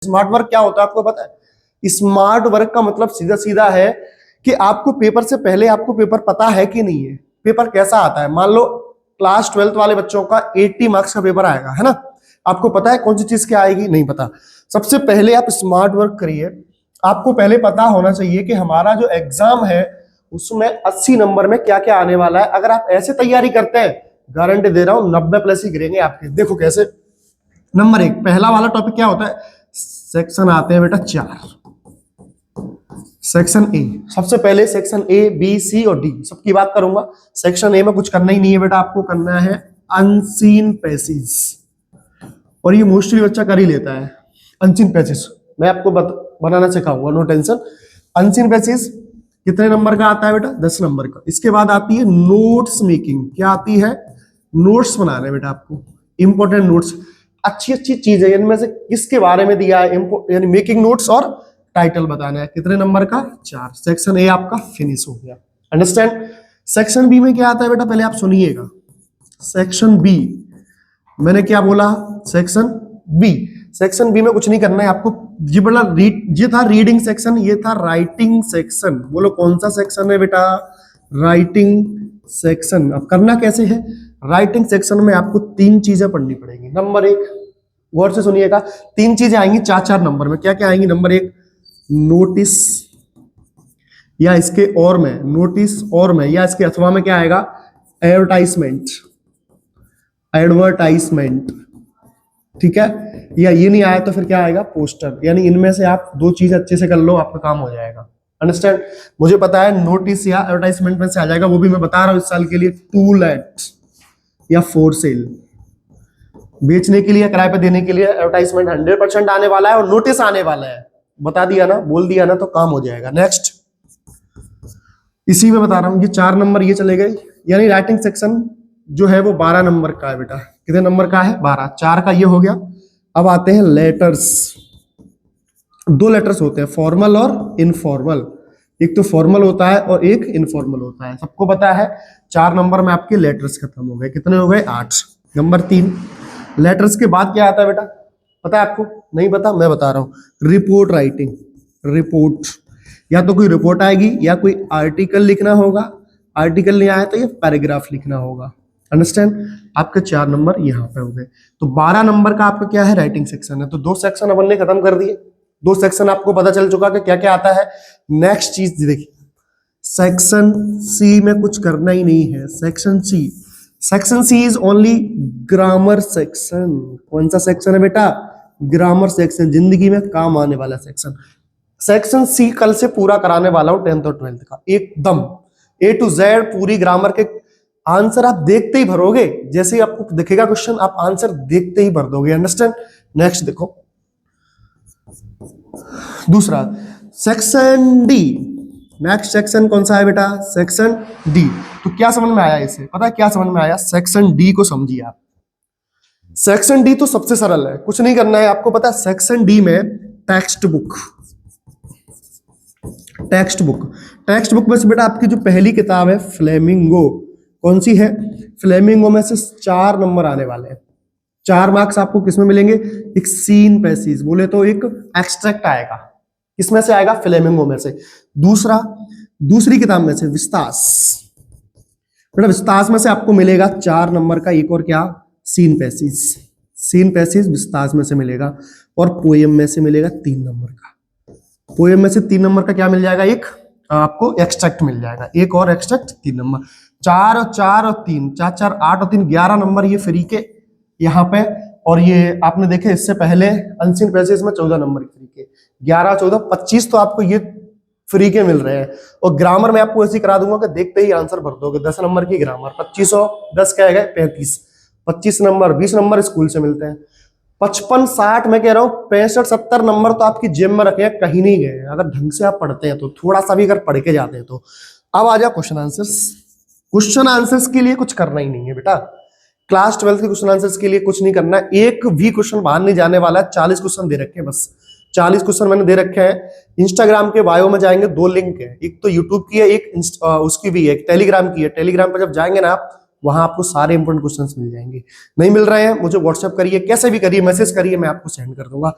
Smart work क्या होता है आपको पता है? स्मार्ट वर्क का मतलब सीधा सीधा है कि आपको पेपर से पहले आपको पेपर पता है कि नहीं है, पेपर कैसा आता है। मान लो क्लास 12th वाले बच्चों का 80 मार्क्स का पेपर आएगा, है ना। आपको पता है कौन सी चीज क्या आएगी? नहीं पता। सबसे पहले आप स्मार्ट वर्क करिए। आपको पहले पता होना चाहिए कि हमारा जो एग्जाम है उसमें 80 नंबर में क्या क्या आने वाला है। अगर आप ऐसे तैयारी करते हैं, गारंटी दे रहा हूं 90+ ही गिरेंगे आपके। देखो कैसे। नंबर 1 पहला वाला टॉपिक क्या होता है? सेक्शन आते हैं बेटा 4। सेक्शन ए, सबसे पहले सेक्शन ए बी सी और डी सबकी बात करूंगा। सेक्शन ए में कुछ करना ही नहीं है बेटा, आपको करना है अनसीन पैसेज, और ये मोस्टली बच्चा कर ही लेता है। अनसीन पैसेज मैं आपको बनाना सिखाऊंगा, नो टेंशन। अनसीन पैसेज कितने नंबर का आता है बेटा? 10 नंबर का। इसके बाद आती है नोट्स मेकिंग। क्या आती है? नोट्स बनाने हैं बेटा आपको, इंपॉर्टेंट नोट्स। अच्छी अच्छी चीज है, इनमें से किसके बारे में दिया है, यानी मेकिंग नोट्स और टाइटल बताना है। कितने नंबर का? 4। सेक्शन ए आपका फिनिश हो गया। अंडरस्टैंड। सेक्शन बी में क्या आता है बेटा? पहले आप सुनिएगा। सेक्शन बी मैंने क्या बोला? Section B. सेक्शन बी में कुछ नहीं करना है आपको। ये बड़ा ये था रीडिंग सेक्शन, ये था राइटिंग सेक्शन। बोलो कौन सा सेक्शन है बेटा? Writing section. अब करना कैसे है? राइटिंग सेक्शन में आपको 3 चीजें पढ़नी पड़ेगी। नंबर 1, गौर से सुनिएगा, 3 चीजें आएंगी 4-4 नंबर में। क्या क्या आएंगी? नंबर 1 नोटिस, या इसके और में नोटिस और में, या इसके अथवा में क्या आएगा? एडवर्टाइजमेंट। एडवर्टाइजमेंट, ठीक है। या ये नहीं आया तो फिर क्या आएगा? पोस्टर। यानी इनमें से आप 2 चीज अच्छे से कर लो, आपका काम हो जाएगा। अंडरस्टैंड। मुझे पता है नोटिस या एडवर्टाइजमेंट में से आ जाएगा, वो भी मैं बता रहा हूं इस साल के लिए। टू लेट या फॉर सेल, बेचने के लिए, किराए पे देने के लिए एडवर्टाइजमेंट 100% आने वाला है, और नोटिस आने वाला है। बता दिया ना, बोल दिया ना, तो काम हो जाएगा। नेक्स्ट, इसी में बता रहा हूं, ये 4 नंबर ये चले गए। यानी राइटिंग सेक्शन जो है वो 12 नंबर का है बेटा। कितने नंबर का है? 12। 4 का ये हो गया। अब आते हैं लेटर्स। 2 लेटर्स होते हैं, फॉर्मल और इनफॉर्मल। एक तो फॉर्मल होता है और एक इनफॉर्मल होता है, सबको पता है। 4 नंबर में आपके लेटर्स खत्म हो गए। कितने हो गए? 8। नंबर 3, लेटर्स के बाद क्या आता है बेटा? पता है आपको? नहीं पता, मैं बता रहा हूं। Report writing. रिपोर्ट, या तो कोई रिपोर्ट आएगी या कोई आर्टिकल लिखना होगा। आर्टिकल नहीं आया तो ये पैराग्राफ लिखना होगा। अंडरस्टैंड। आपके 4 नंबर यहाँ पे हो गए। तो 12 नंबर का आपका क्या है? राइटिंग सेक्शन है। तो 2 सेक्शन अपन ने खत्म कर दिए। 2 सेक्शन आपको पता चल चुका कि क्या क्या आता है। नेक्स्ट चीज देखिए, सेक्शन सी में कुछ करना ही नहीं है। Section C, section C is only grammar section. कौन सा सेक्शन है बेटा? ग्रामर सेक्शन, जिंदगी में काम आने वाला सेक्शन। सेक्शन सी कल से पूरा कराने वाला हूं 10th और 12th का, एकदम A to Z पूरी ग्रामर के आंसर आप देखते ही भरोगे। जैसे ही आपको दिखेगा क्वेश्चन, आप आंसर देखते ही भर दोगे। अंडरस्टैंड। नेक्स्ट देखो, दूसरा सेक्शन डी। नेक्स्ट सेक्शन कौन सा है बेटा? Section D. तो क्या समझ में आया इसे? पता है क्या समझ में आया? सेक्शन डी को समझिए आप। सेक्शन डी तो सबसे सरल है, कुछ नहीं करना है आपको। पता है सेक्शन डी में text book. Text book, text book में से बेटा आपकी जो पहली किताब है फ्लेमिंगो, कौन सी है? फ्लेमिंगो में से 4 नंबर आने वाले हैं। 4 मार्क्स आपको किसमें मिलेंगे? एक सीन पैसेज, बोले तो एक एक्सट्रैक्ट आएगा। किसमें से आएगा? फ्लेमिंगो में से। दूसरी किताब में से विस्तास। बेटा विस्तास में से आपको मिलेगा 4 नंबर का एक और क्या? Seen passage. सीन पैसेज विस्तास में से मिलेगा। और पोएम में से मिलेगा 3 नंबर का। पोएम में से 3 नंबर का क्या मिल जाएगा? एक आपको एक्सट्रैक्ट मिल जाएगा, एक और एक्सट्रैक्ट 3 नंबर। 4 और 4 और 3, 4 4 8 और 3 11 नंबर ये फ्री के यहाँ पे। और ये आपने देखे इससे पहले अनसीन पैसेज में 14 नंबर फ्री के। 11 14 25 तो आपको ये फ्री के मिल रहे हैं। और ग्रामर में आपको ऐसे करा दूंगा कि देखते ही आंसर भर दोगे। 10 नंबर की ग्रामर, 2510 क्या है? 35। 25 नंबर, 20 नंबर स्कूल से मिलते हैं। 55 60 मैं कह रहा हूँ, 65 70 नंबर तो आपकी जेब में रखे हैं, कहीं नहीं गए। अगर ढंग से आप पढ़ते हैं तो, थोड़ा सा भी अगर पढ़ के जाते हैं तो। अब आ जाओ क्वेश्चन आंसर्स। क्वेश्चन आंसर्स के लिए कुछ करना ही नहीं है बेटा। क्लास 12 के क्वेश्चन आंसर्स के लिए कुछ नहीं करना है। एक भी क्वेश्चन बाहर नहीं जाने वाला है। 40 क्वेश्चन दे रखे हैं, बस 40 क्वेश्चन मैंने दे रखे हैं। इंस्टाग्राम के बायो में जाएंगे, 2 लिंक है, एक तो यूट्यूब की है, एक उसकी भी है, एक टेलीग्राम की है। टेलीग्राम पर जब जाएंगे ना आप, वहां आपको सारे इंपोर्टेंट क्वेश्चंस मिल जाएंगे। नहीं मिल रहे हैं, मुझे व्हाट्सएप करिए, कैसे भी करिए, मैसेज करिए, मैं आपको सेंड कर दूंगा।